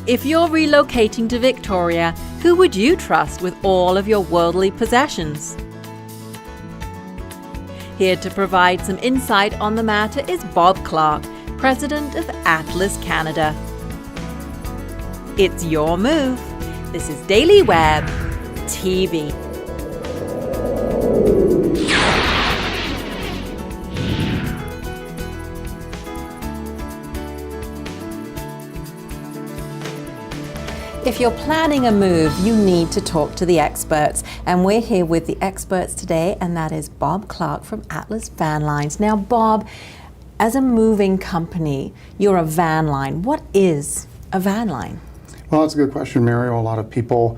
If you're relocating to Victoria, who would you trust with all of your worldly possessions? Here to provide some insight on the matter is Bob Clark, President of Atlas Canada. It's your move. This is Daily Web TV. If you're planning a move, you need to talk to the experts. And we're here with the experts today, and that is Bob Clark from Atlas Van Lines. Now, Bob, as a moving company, you're a van line. What is a van line? Well, that's a good question, Mario. A lot of people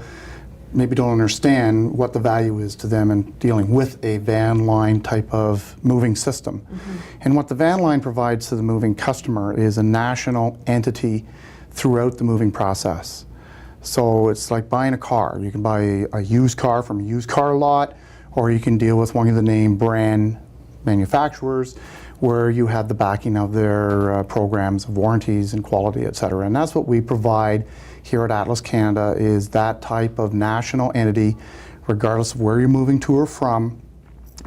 maybe don't understand what the value is to them in dealing with a van line type of moving system. And what the van line provides to the moving customer is a national entity throughout the moving process. So it's like buying a car. You can buy a used car from a used car lot, or you can deal with one of the name brand manufacturers where you have the backing of their programs of warranties and quality, et cetera. And that's what we provide here at Atlas Canada, is that type of national entity, regardless of where you're moving to or from,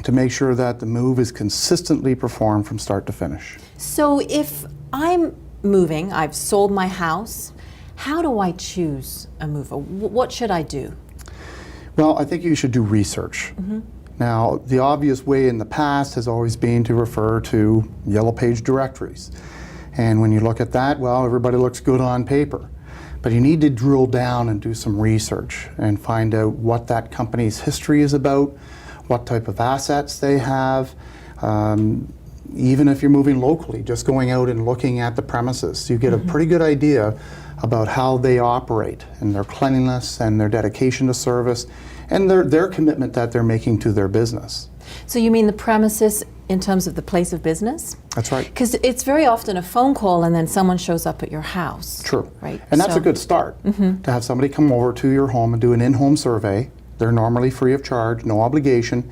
to make sure that the move is consistently performed from start to finish. So if I'm moving, I've sold my house, how do I choose a mover? What should I do? Well, I think you should do research. Now, the obvious way in the past has always been to refer to yellow page directories. And when you look at that, well, everybody looks good on paper. But you need to drill down and do some research and find out what that company's history is about, what type of assets they have. Even if you're moving locally, just going out and looking at the premises, you get a pretty good idea about how they operate and their cleanliness and their dedication to service and their commitment that they're making to their business. So you mean the premises in terms of the place of business? That's right. Because it's very often a phone call and then someone shows up at your house. True. Right. And that's a good start, to have somebody come over to your home and do an in-home survey. They're normally free of charge, no obligation.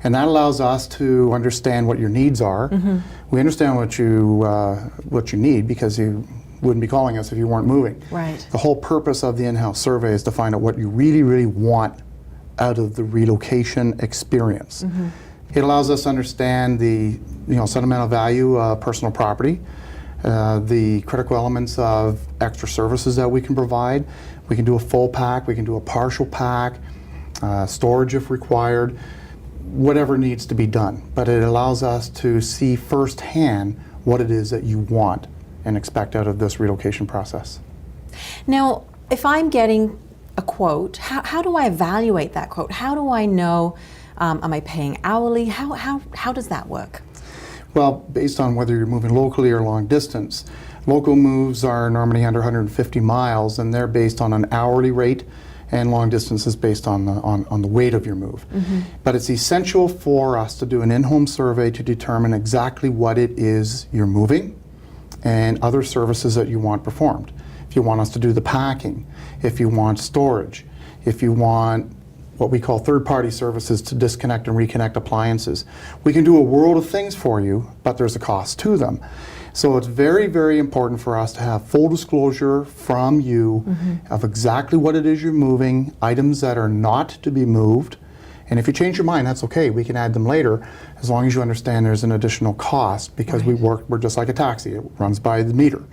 And that allows us to understand what your needs are. We understand what you need, because you wouldn't be calling us if you weren't moving. Right. The whole purpose of the in-house survey is to find out what you really, really want out of the relocation experience. It allows us to understand the sentimental value of personal property, the critical elements of extra services that we can provide. We can do a full pack, we can do a partial pack, storage if required, whatever needs to be done. But it allows us to see firsthand what it is that you want and expect out of this relocation process. Now, if I'm getting a quote, how do I evaluate that quote? How do I know, am I paying hourly? How does that work? Well, based on whether you're moving locally or long distance, local moves are normally under 150 miles, and they're based on an hourly rate, and long distance is based on the weight of your move. But it's essential for us to do an in-home survey to determine exactly what it is you're moving and other services that you want performed. If you want us to do the packing, if you want storage, if you want what we call third-party services to disconnect and reconnect appliances, we can do a world of things for you, but there's a cost to them. So it's very, very important for us to have full disclosure from you of exactly what it is you're moving, items that are not to be moved. And if you change your mind, that's okay. We can add them later, as long as you understand there's an additional cost, because we're just like a taxi. It runs by the meter.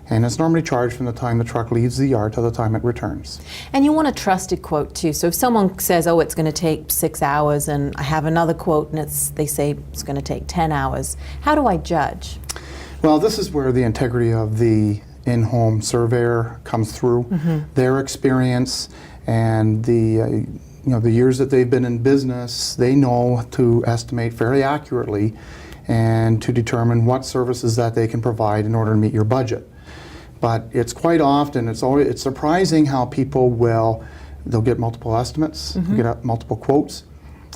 And it's normally charged from the time the truck leaves the yard to the time it returns. And you want a trusted quote too. So if someone says, oh, it's going to take 6 hours, and I have another quote and they say it's going to take 10 hours, how do I judge? Well, this is where the integrity of the in-home surveyor comes through. Their experience and the years that they've been in business, they know to estimate fairly accurately and to determine what services that they can provide in order to meet your budget. But it's quite often, it's surprising how people they'll get multiple estimates, get multiple quotes,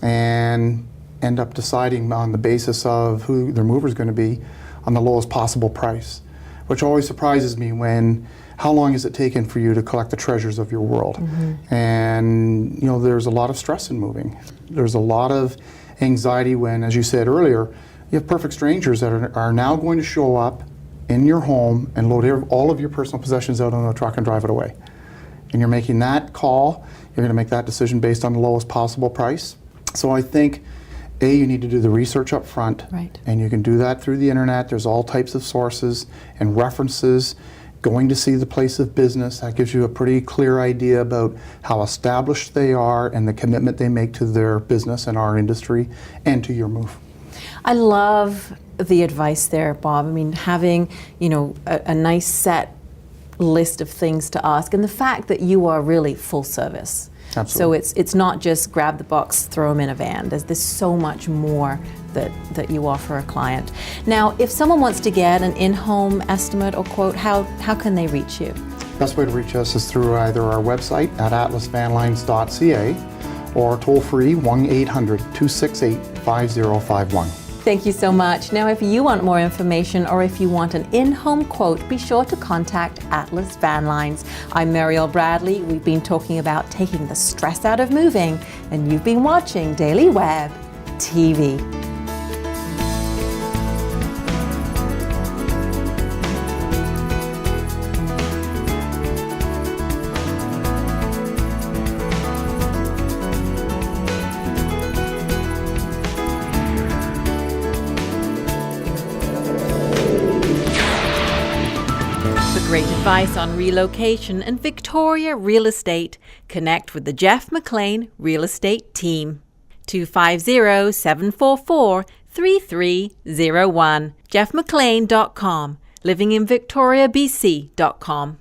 and end up deciding on the basis of who their mover is going to be on the lowest possible price, which always surprises me when, how long has it taken for you to collect the treasures of your world? And there's a lot of stress in moving. There's a lot of anxiety when, as you said earlier, you have perfect strangers that are now going to show up in your home and load all of your personal possessions out on a truck and drive it away. And you're making that call, you're going to make that decision based on the lowest possible price. So I think, A, you need to do the research up front, Right. and you can do that through the internet. There's all types of sources and references. Going to see the place of business, that gives you a pretty clear idea about how established they are and the commitment they make to their business and our industry and to your move. I love the advice there, Bob. I mean, having, a nice set list of things to ask, and the fact that you are really full service. Absolutely. So it's not just grab the box, throw them in a van. There's so much more that you offer a client. Now, if someone wants to get an in-home estimate or quote, how can they reach you? Best way to reach us is through either our website at atlasvanlines.ca or toll-free 1-800-268-5051. Thank you so much. Now, if you want more information or if you want an in-home quote, be sure to contact Atlas Van Lines. I'm Mariel Bradley. We've been talking about taking the stress out of moving, and you've been watching Daily Web TV. Great advice on relocation and Victoria Real Estate. Connect with the Jeff McLean Real Estate Team. 250-744-3301. JeffMcLean.com. LivingInVictoriaBC.com.